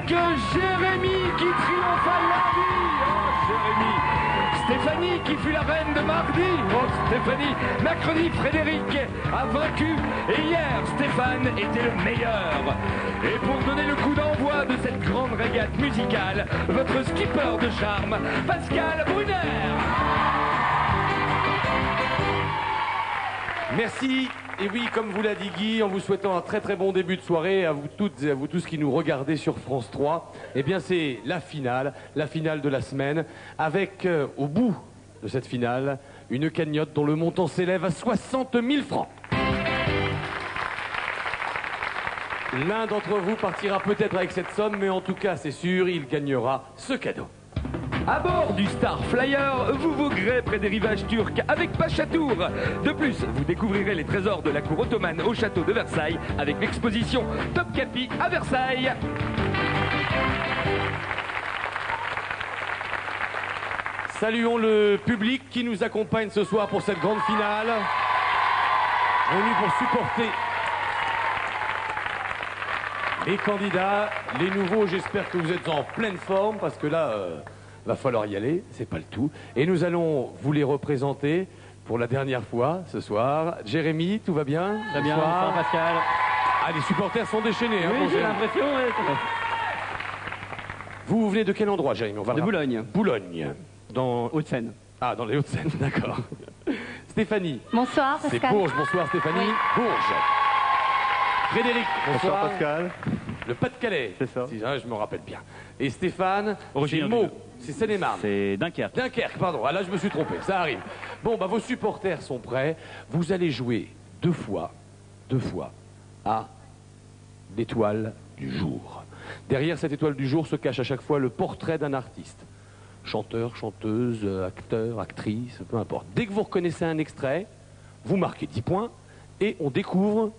Jérémy qui triompha lundi. Oh, Jérémy. Stéphanie qui fut la reine de mardi. Oh, Stéphanie. Mercredi, Frédéric a vaincu. Et hier, Stéphane était le meilleur. Et pour donner le coup d'envoi de cette grande régate musicale, votre skipper de charme, Pascal Brunner. Merci. Et oui, comme vous l'a dit Guy, en vous souhaitant un très très bon début de soirée, à vous toutes et à vous tous qui nous regardez sur France 3, eh bien c'est la finale de la semaine, avec au bout de cette finale, une cagnotte dont le montant s'élève à 60 000 francs. L'un d'entre vous partira peut-être avec cette somme, mais en tout cas, c'est sûr, il gagnera ce cadeau. À bord du Star Flyer, vous voguerez près des rivages turcs avec Pachatour. De plus, vous découvrirez les trésors de la cour ottomane au château de Versailles avec l'exposition Topkapi à Versailles. Saluons le public qui nous accompagne ce soir pour cette grande finale. Venu pour supporter les candidats, les nouveaux. J'espère que vous êtes en pleine forme parce que là... va falloir y aller, c'est pas le tout. Et nous allons vous les représenter pour la dernière fois ce soir. Jérémy, tout va bien? Très bien, bonsoir Pascal. Ah, les supporters sont déchaînés. Oui, j'ai l'impression. Ouais. Vous venez de quel endroit, Jérémy? De Boulogne. Boulogne. Dans... Hauts-de-Seine. Ah, dans les Hauts-de-Seine, d'accord. Stéphanie. Bonsoir Pascal. C'est Bourges, bonsoir Stéphanie. Oui. Bourges. Frédéric, bonsoir. Pascal. Le Pas-de-Calais. C'est ça. Si, je me rappelle bien. Et Stéphane, Originaire c'est Meaux, c'est Seine-et-Marne. C'est Dunkerque. Dunkerque, pardon. Ah là, je me suis trompé. Ça arrive. Bon, bah, vos supporters sont prêts. Vous allez jouer deux fois à l'étoile du jour. Derrière cette étoile du jour se cache à chaque fois le portrait d'un artiste. Chanteur, chanteuse, acteur, actrice, peu importe. Dès que vous reconnaissez un extrait, vous marquez 10 points et on découvre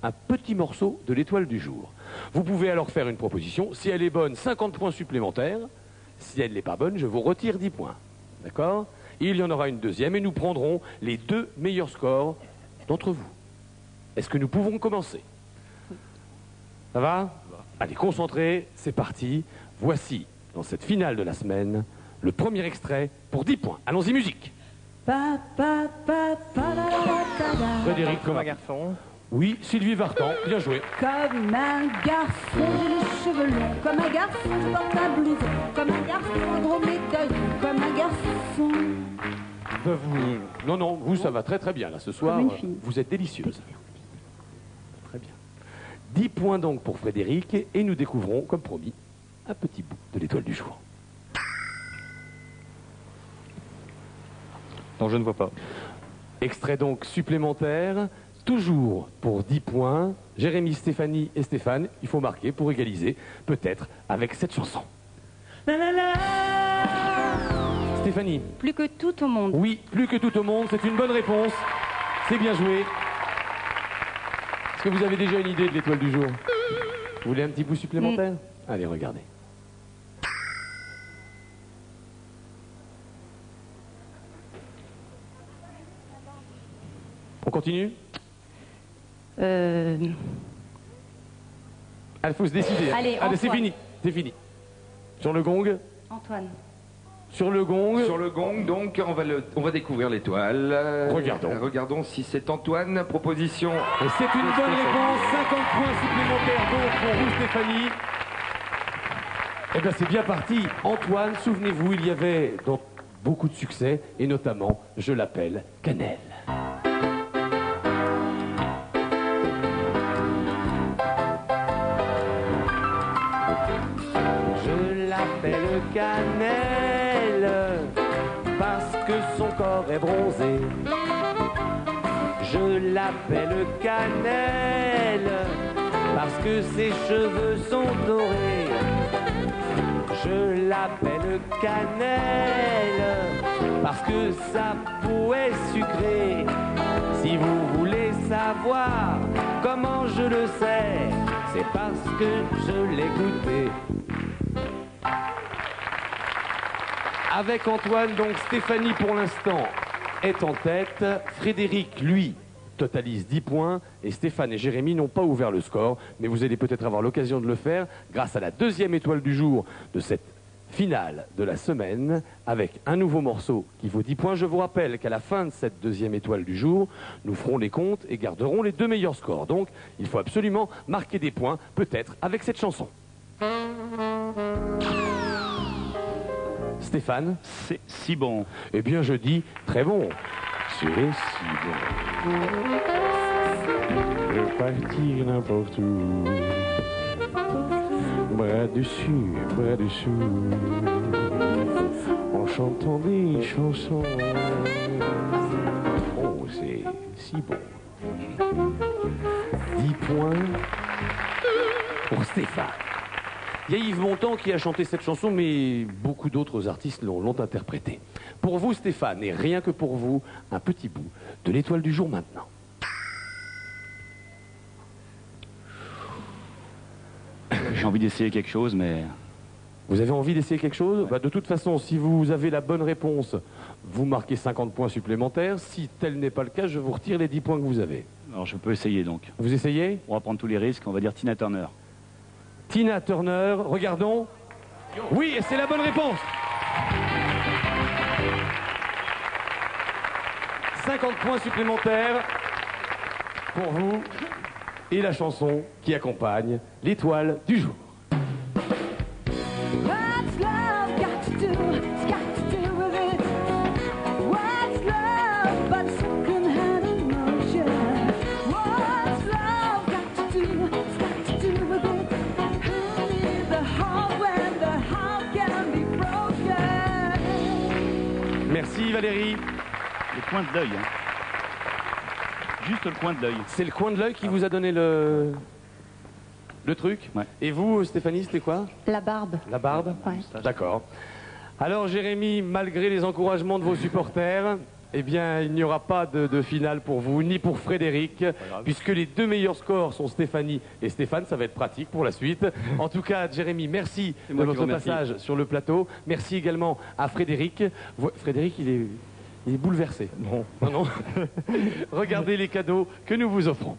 un petit morceau de l'étoile du jour. Vous pouvez alors faire une proposition. Si elle est bonne, 50 points supplémentaires. Si elle n'est pas bonne, je vous retire 10 points. D'accord? Il y en aura une deuxième et nous prendrons les deux meilleurs scores d'entre vous. Est-ce que nous pouvons commencer? Ça va? Allez, concentrez, c'est parti. Voici, dans cette finale de la semaine, le premier extrait pour 10 points. Allons-y, musique. Frédéric, Comme un garçon. Oui, Sylvie Vartan, bien joué. Comme un garçon, j'ai les cheveux longs. Comme un garçon, je porte un blouson. Comme un garçon, un gros médaillon. Comme un garçon. Non, vous, ça va très très bien. Là, ce soir, Comme une fille. vous êtes délicieuse. Très bien. 10 points donc pour Frédéric. Et nous découvrons, comme promis, un petit bout de l'étoile du jour. Non, je ne vois pas. Extrait donc supplémentaire. Toujours pour 10 points, Jérémy, Stéphanie et Stéphane, il faut marquer pour égaliser, peut-être avec cette chanson. Stéphanie. Plus que tout au monde. Oui, plus que tout au monde, c'est une bonne réponse. C'est bien joué. Est-ce que vous avez déjà une idée de l'étoile du jour? Vous voulez un petit bout supplémentaire? Allez, regardez. On continue? Il faut se décider. Allez, c'est fini, c'est fini. Sur le gong? Antoine. Sur le gong? Sur le gong, donc, on va découvrir l'étoile. Regardons. Regardons si c'est Antoine. Proposition. Et c'est une bonne réponse. 50 points supplémentaires donc pour vous, Stéphanie. Eh bien, c'est bien parti. Antoine, souvenez-vous, il y avait donc beaucoup de succès, et notamment, je l'appelle Cannelle. Je l'appelle Cannelle parce que son corps est bronzé. Je l'appelle Cannelle parce que ses cheveux sont dorés. Je l'appelle Cannelle parce que sa peau est sucrée. Si vous voulez savoir comment je le sais, c'est parce que je l'ai goûté. Avec Antoine, donc Stéphanie pour l'instant est en tête. Frédéric, lui, totalise 10 points et Stéphane et Jérémy n'ont pas ouvert le score, mais vous allez peut-être avoir l'occasion de le faire grâce à la deuxième étoile du jour de cette finale de la semaine avec un nouveau morceau qui vaut 10 points. Je vous rappelle qu'à la fin de cette deuxième étoile du jour, nous ferons les comptes et garderons les 2 meilleurs scores. Donc, il faut absolument marquer des points, peut-être avec cette chanson. Stéphane? C'est si bon. Eh bien, je dis très bon. C'est si bon. Je vais partir n'importe où. Bras dessus, bras dessous, en chantant des chansons. Oh, c'est si bon. 10 points pour Stéphane. Il y a Yves Montand qui a chanté cette chanson, mais beaucoup d'autres artistes l'ont interprétée. Pour vous, Stéphane, et rien que pour vous, un petit bout de l'étoile du jour maintenant. J'ai envie d'essayer quelque chose, mais... Vous avez envie d'essayer quelque chose? Bah, de toute façon, si vous avez la bonne réponse, vous marquez 50 points supplémentaires. Si tel n'est pas le cas, je vous retire les 10 points que vous avez. Alors je peux essayer donc. Vous essayez? On va prendre tous les risques, on va dire Tina Turner. Tina Turner, regardons. Oui, et c'est la bonne réponse. 50 points supplémentaires pour vous et la chanson qui accompagne l'étoile du jour. What's love got to do? It's got to do with it. What's love but second-hand emotion? What's love got to do? It's got to do with it. Who needs the heart when the heart can be broken? Merci Valérie. Le coin de l'œil, hein. Juste le coin de l'œil. C'est le coin de l'œil qui vous a donné le truc? Ouais. Et vous, Stéphanie, c'était quoi? La barbe. La barbe? Ouais. D'accord. Alors Jérémy, malgré les encouragements de vos supporters, eh bien, il n'y aura pas de finale pour vous, ni pour Frédéric, puisque les 2 meilleurs scores sont Stéphanie et Stéphane. Ça va être pratique pour la suite. En tout cas, Jérémy, merci de moi qui votre vous remercie. passage sur le plateau. Merci également à Frédéric. Frédéric, il est bouleversé. Non, non. Regardez les cadeaux que nous vous offrons.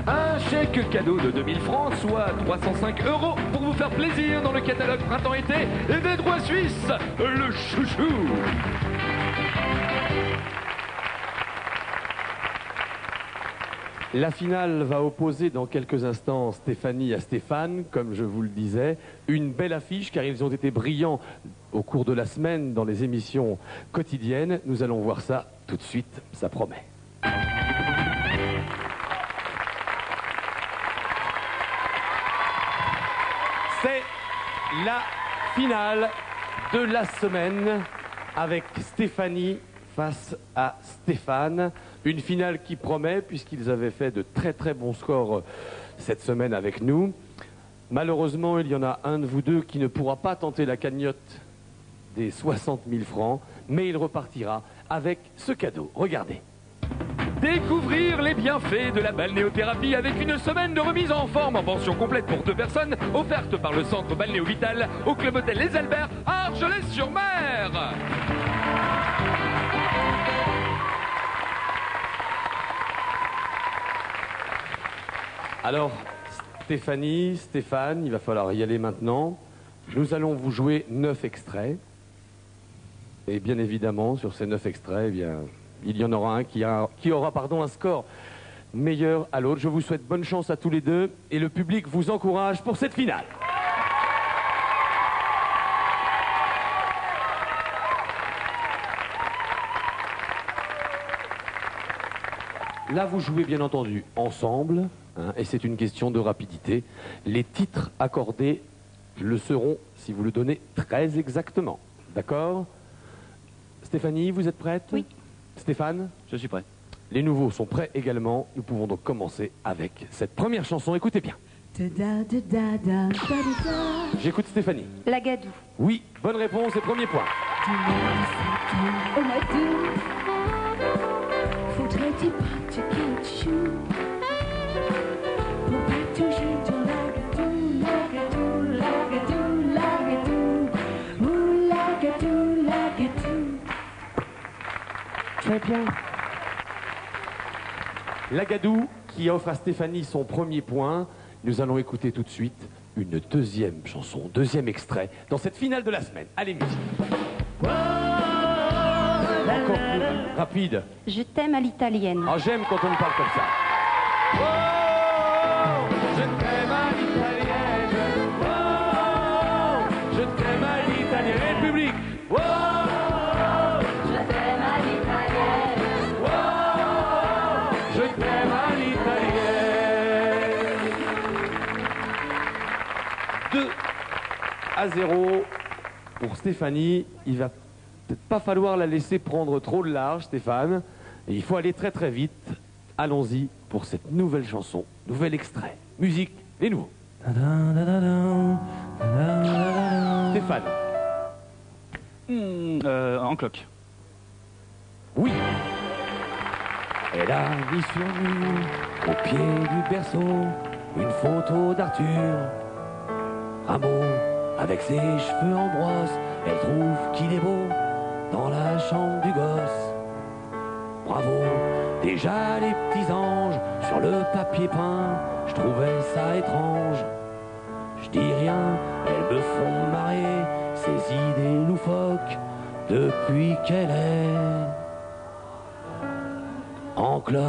Un chèque cadeau de 2000 francs, soit 305 € pour vous faire plaisir dans le catalogue printemps-été et des droits suisses, le chouchou. La finale va opposer dans quelques instants Stéphanie à Stéphane, comme je vous le disais. Une belle affiche car ils ont été brillants au cours de la semaine dans les émissions quotidiennes. Nous allons voir ça tout de suite, ça promet. C'est la finale de la semaine avec Stéphanie face à Stéphane. Une finale qui promet puisqu'ils avaient fait de très très bons scores cette semaine avec nous. Malheureusement, il y en a un de vous deux qui ne pourra pas tenter la cagnotte des 60 000 francs, mais il repartira avec ce cadeau. Regardez. Découvrir les bienfaits de la balnéothérapie avec une semaine de remise en forme en pension complète pour 2 personnes, offerte par le centre Balnéo Vital au Club Hôtel Les Alberts à Argelès-sur-Mer. Alors, Stéphanie, Stéphane, il va falloir y aller maintenant. Nous allons vous jouer 9 extraits. Et bien évidemment, sur ces 9 extraits, eh bien, il y en aura un qui aura un score meilleur à l'autre. Je vous souhaite bonne chance à tous les deux et le public vous encourage pour cette finale. Là, vous jouez bien entendu ensemble, hein, et c'est une question de rapidité. Les titres accordés le seront si vous le donnez très exactement. D'accord? Stéphanie, vous êtes prête? Oui. Stéphane? Je suis prêt. Les nouveaux sont prêts également. Nous pouvons donc commencer avec cette première chanson. Écoutez bien. J'écoute Stéphanie. La gadoue. Oui, bonne réponse et premier point. Faudrait-il pas te quitter pour pas toujours te lagadou, lagadou, lagadou, lagadou, ouh lagadou, lagadou. Très bien. Lagadou qui offre à Stéphanie son premier point. Nous allons écouter tout de suite une deuxième chanson, deuxième extrait dans cette finale de la semaine. Allez, musique. Encore plus rapide. Je t'aime à l'italienne. Ah, j'aime quand on me parle comme ça. Oh, je t'aime à l'italienne. Oh, je t'aime à l'italienne. Et le public. Oh, Je t'aime à l'italienne. oh, je t'aime à l'italienne. 2-0 pour Stéphanie. Il va peut-être pas falloir la laisser prendre trop de large, Stéphane. Et il faut aller très très vite. Allons-y pour cette nouvelle chanson, nouvel extrait. Musique, les nouveaux. Stéphane. En cloque. Oui. Elle a mis sur le mur, au pied du berceau, une photo d'Arthur. Rameau, avec ses cheveux en brosse, elle trouve qu'il est beau dans la chambre du gosse. Bravo, déjà les petits anges sur le papier peint, je trouvais ça étrange. Je dis rien, elles me font marrer, ces idées loufoques, depuis qu'elle est en cloque.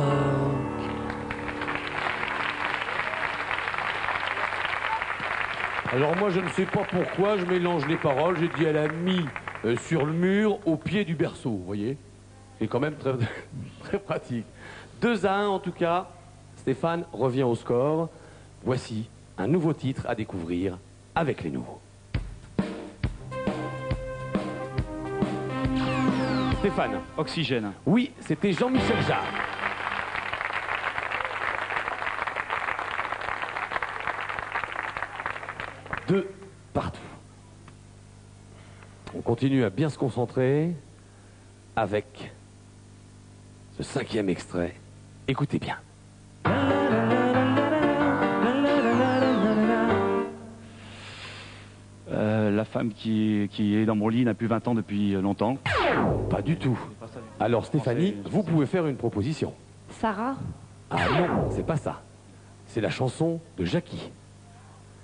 Alors moi je ne sais pas pourquoi je mélange les paroles, j'ai dit elle a mis sur le mur au pied du berceau, vous voyez. C'est quand même très, très pratique. 2-1 en tout cas, Stéphane revient au score. Voici un nouveau titre à découvrir avec les nouveaux. Stéphane. Oxygène. Oui, c'était Jean-Michel Jarre. Deux partout. On continue à bien se concentrer avec ce cinquième extrait. Écoutez bien. La femme qui est dans mon lit n'a plus 20 ans depuis longtemps. Pas du tout. Alors Stéphanie, vous pouvez faire une proposition. Sarah. Ah non, c'est pas ça. C'est la chanson de Jackie.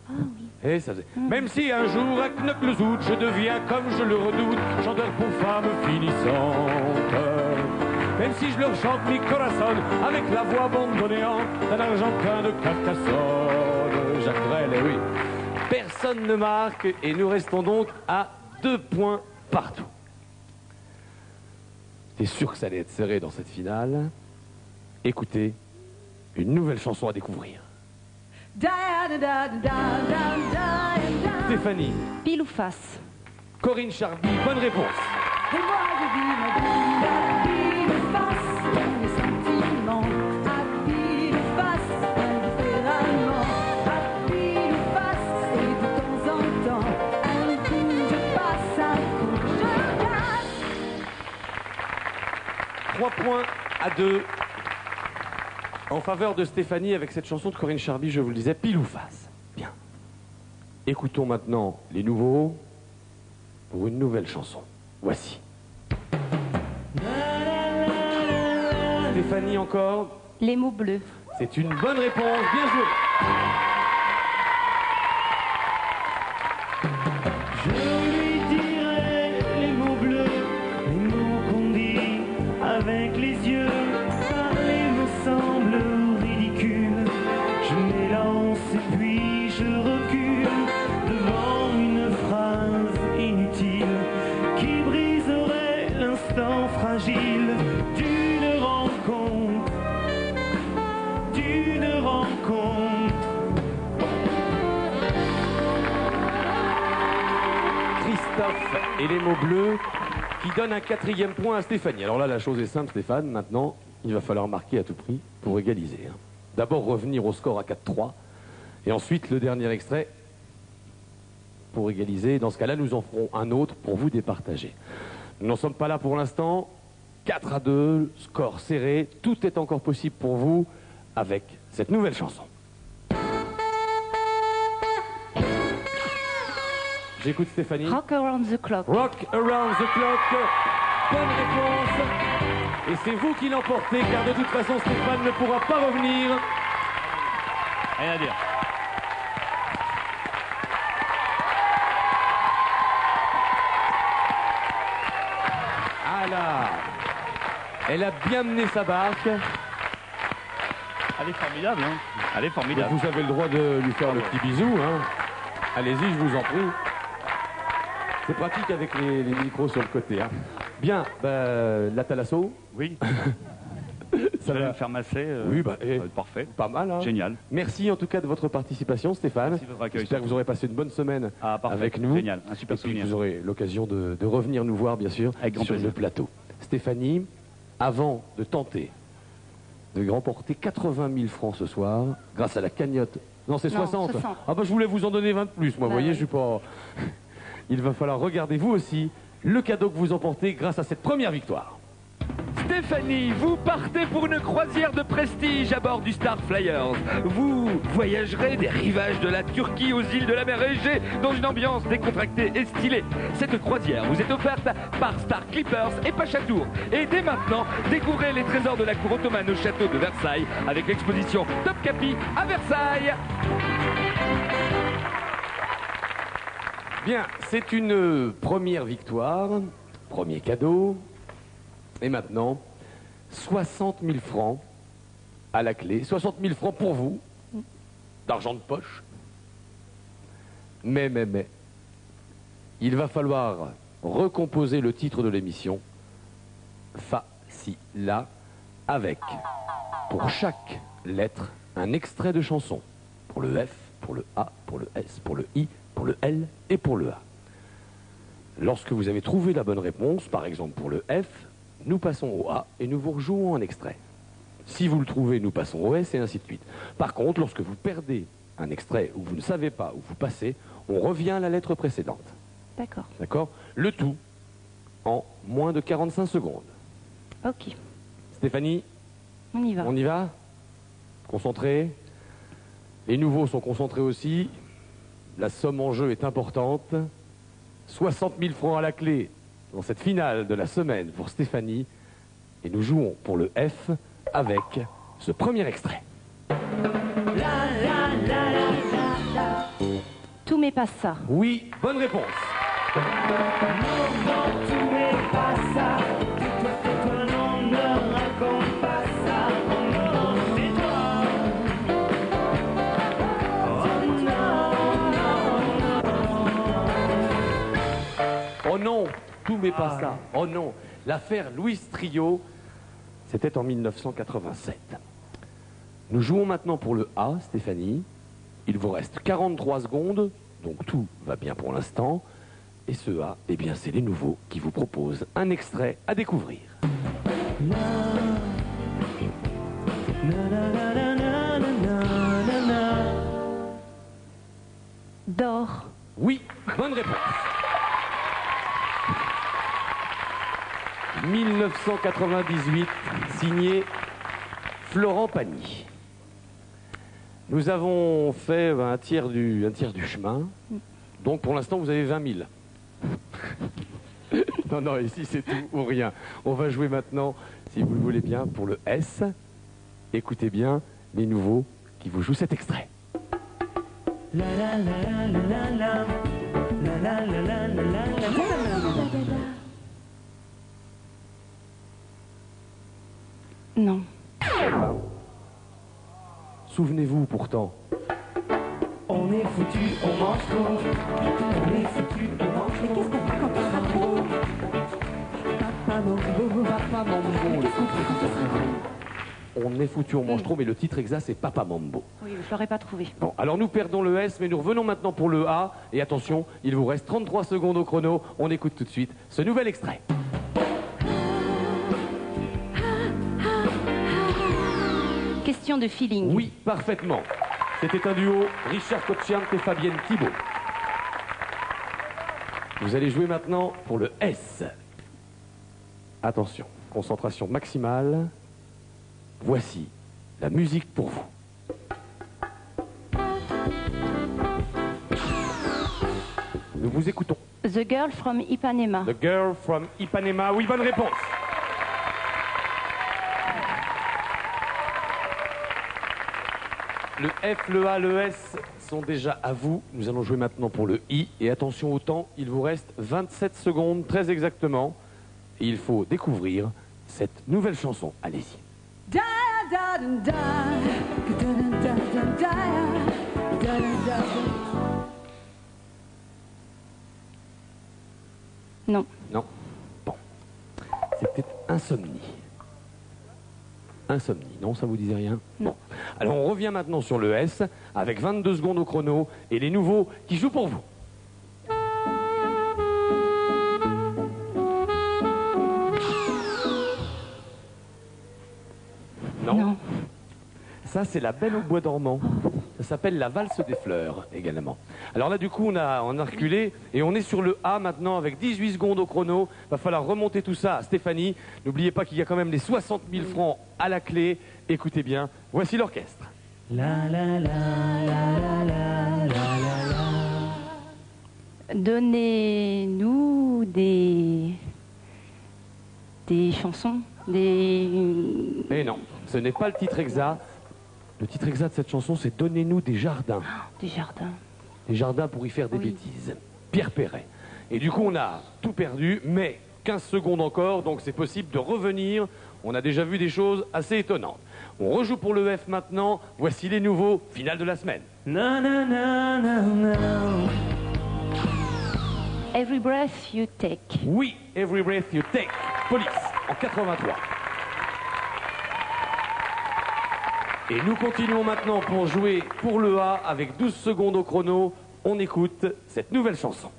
Ah oui. Et ça faisait... Même si un jour à Knock-le-Zout, je deviens comme je le redoute, chanteur pour femme finissante. Même si je leur chante mi corazon avec la voix bonbonnéante d'un Argentin de Carcassonne. Jacques Brel, eh oui. Personne ne marque et nous restons donc à 2 points partout. T'es sûr que ça allait être serré dans cette finale? Écoutez, une nouvelle chanson à découvrir. Stéphanie. Pile ou face. Corinne Charby, bonne réponse. Et moi je vis ma vie à pile face, mes sentiments à pile face, indifféremment à pile face, et de temps en temps, un coup je passe, un coup je casse. 3 points à 2 en faveur de Stéphanie avec cette chanson de Corinne Charby, je vous le disais, pile ou face. Bien. Écoutons maintenant les nouveaux pour une nouvelle chanson. Voici. Stéphanie encore. Les mots bleus. C'est une bonne réponse, bien joué. Je lui dirai les mots bleus, les mots qu'on dit avec les yeux. Parler me semble ridicule. Je m'élance et puis je recule devant une phrase inutile qui briserait l'instant fragile d'une rencontre, d'une rencontre. Christophe et les mots bleus qui donnent un 4e point à Stéphanie. Alors là, la chose est simple, Stéphane. Maintenant, il va falloir marquer à tout prix pour égaliser. D'abord, revenir au score à 4-3. Et ensuite, le dernier extrait pour égaliser. Dans ce cas-là, nous en ferons un autre pour vous départager. Nous n'en sommes pas là pour l'instant. 4-2, score serré. Tout est encore possible pour vous avec cette nouvelle chanson. J'écoute Stéphanie. Rock around the clock. Rock Around the Clock. Bonne réponse Et c'est vous qui l'emportez, car de toute façon, Stéphane ne pourra pas revenir. Rien à dire. Ah là, elle a bien mené sa barque. Elle est formidable, hein. Elle est formidable. Vous avez le droit de lui faire le petit bisou, hein. Allez-y, je vous en prie. C'est pratique avec les micros sur le côté, hein. Bien, la thalasso. Oui. Ça va va me faire masser. Oui, ça va être parfait. pas mal, hein. Génial. Merci en tout cas de votre participation, Stéphane. Merci de votre accueil. J'espère que vous aurez passé une bonne semaine Parfait. avec nous. Génial. Un super Et puis souvenir. vous aurez l'occasion de revenir nous voir, bien sûr, Avec grand sur plaisir. le plateau. Stéphanie, avant de tenter de remporter 80 000 francs ce soir, grâce à la cagnotte. Non, c'est Non, 60. 60. Ah bah je voulais vous en donner 20 de plus, moi, vous Bah voyez, oui. je suis pas... Il va falloir regarder vous aussi le cadeau que vous emportez grâce à cette première victoire. Stéphanie, vous partez pour une croisière de prestige à bord du Star Flyers. Vous voyagerez des rivages de la Turquie aux îles de la mer Égée dans une ambiance décontractée et stylée. Cette croisière vous est offerte par Star Clippers et Pachatour. Et dès maintenant, découvrez les trésors de la cour ottomane au château de Versailles avec l'exposition Top Capi à Versailles. Bien, c'est une première victoire, premier cadeau. Et maintenant, 60 000 francs à la clé. 60 000 francs pour vous, d'argent de poche. Mais, il va falloir recomposer le titre de l'émission, Facila, avec, pour chaque lettre, un extrait de chanson. Pour le F, pour le A, pour le S, pour le I, pour le L et pour le A. Lorsque vous avez trouvé la bonne réponse, par exemple pour le F, nous passons au A et nous vous rejouons un extrait. Si vous le trouvez, nous passons au S et ainsi de suite. Par contre, lorsque vous perdez un extrait où vous ne savez pas où vous passez, on revient à la lettre précédente. D'accord. D'accord? Le tout en moins de 45 secondes. Ok. Stéphanie, On y va. on y va? Concentré. Les nouveaux sont concentrés aussi. La somme en jeu est importante. 60 000 francs à la clé dans cette finale de la semaine pour Stéphanie. Et nous jouons pour le F avec ce premier extrait. Tout mais pas ça. Oui, bonne réponse. Oh non, tout mais pas ça. Oh non, l'affaire Louis Trio, c'était en 1987. Nous jouons maintenant pour le A, Stéphanie. Il vous reste 43 secondes, donc tout va bien pour l'instant. Et ce A, eh bien c'est les nouveaux qui vous proposent un extrait à découvrir. D'or. Oui, bonne réponse. 1998, signé Florent Pagny. Nous avons fait un tiers du chemin. Donc pour l'instant, vous avez 20 000. Non, ici c'est tout ou rien. On va jouer maintenant, si vous le voulez bien, pour le S. Écoutez bien les nouveaux qui vous jouent cet extrait. Non. Souvenez-vous pourtant. On est foutu, on mange trop. On est foutu, on mange trop. Qu'est-ce qu'on fait quand on sera trop? Papa Mambo, Papa Mambo. Qu'est-ce qu'on fait quand on sera trop? On est foutu, on mange trop, mais le titre exact c'est Papa Mambo. Oui, je l'aurais pas trouvé. Bon, alors nous perdons le S, mais nous revenons maintenant pour le A. Et attention, il vous reste 33 secondes au chrono. On écoute tout de suite ce nouvel extrait. Question de feeling. Oui, parfaitement. C'était un duo, Richard Cocciante et Fabienne Thibault. Vous allez jouer maintenant pour le S. Attention, concentration maximale. Voici la musique pour vous. Nous vous écoutons. The Girl from Ipanema. The Girl from Ipanema. Oui, bonne réponse. Le F, le A, le S sont déjà à vous. Nous allons jouer maintenant pour le I. Et attention au temps, il vous reste 27 secondes, très exactement. Et il faut découvrir cette nouvelle chanson. Allez-y. Da da da da da da da da da. Non. Non. Bon. C'était Insomnie. Insomnie. Non, ça vous disait rien? Non. Alors on revient maintenant sur le S avec 22 secondes au chrono et les nouveaux qui jouent pour vous. Non. Non. Ça, c'est La Belle au bois dormant. Ça s'appelle La valse des fleurs également. Alors là, du coup, on a reculé et on est sur le A maintenant avec 18 secondes au chrono. Va falloir remonter tout ça à Stéphanie. N'oubliez pas qu'il y a quand même les 60 000 francs à la clé. Écoutez bien, voici l'orchestre. Donnez-nous des chansons, des... Mais non, ce n'est pas le titre exact. Le titre exact de cette chanson, c'est Donnez-nous des jardins. Des jardins. Des jardins pour y faire des Oui. bêtises. Pierre Perret. Et du coup, on a tout perdu, mais 15 secondes encore, donc c'est possible de revenir. On a déjà vu des choses assez étonnantes. On rejoue pour le F maintenant. Voici les nouveaux, finale de la semaine. Every breath you take. Oui, Every Breath You Take, Police, en 83. Et nous continuons maintenant pour jouer pour le A avec 12 secondes au chrono. On écoute cette nouvelle chanson.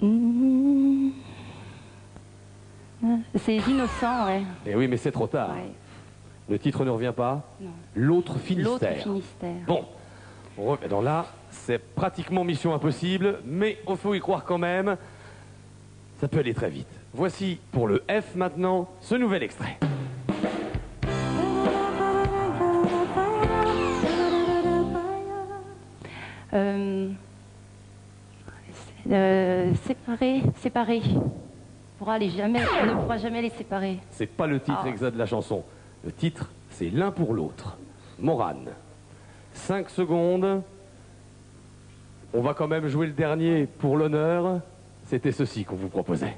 Mmh. C'est innocent, ouais. Eh oui, mais c'est trop tard. Ouais. Le titre ne revient pas. Non. L'autre L'autre Finistère. Finistère. Bon, alors là, c'est pratiquement mission impossible, mais il faut y croire quand même. Ça peut aller très vite. Voici pour le F maintenant ce nouvel extrait. Séparés. On ne pourra jamais les séparer. C'est pas le titre Ah. exact de la chanson. Le titre, c'est L'un pour l'autre. Morane. 5 secondes. On va quand même jouer le dernier pour l'honneur. C'était ceci qu'on vous proposait.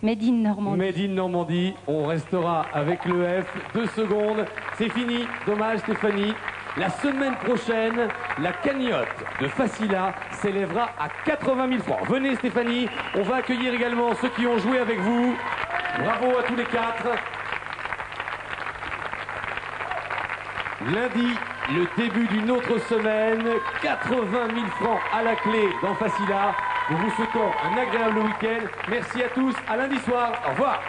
Made in Normandie. Made in Normandie, on restera avec le F. 2 secondes, c'est fini. Dommage Stéphanie. La semaine prochaine, la cagnotte de Facila s'élèvera à 80 000 francs. Venez Stéphanie, on va accueillir également ceux qui ont joué avec vous. Bravo à tous les 4. Lundi, le début d'une autre semaine, 80 000 francs à la clé dans Facila. Nous vous souhaitons un agréable week-end. Merci à tous, à lundi soir. Au revoir.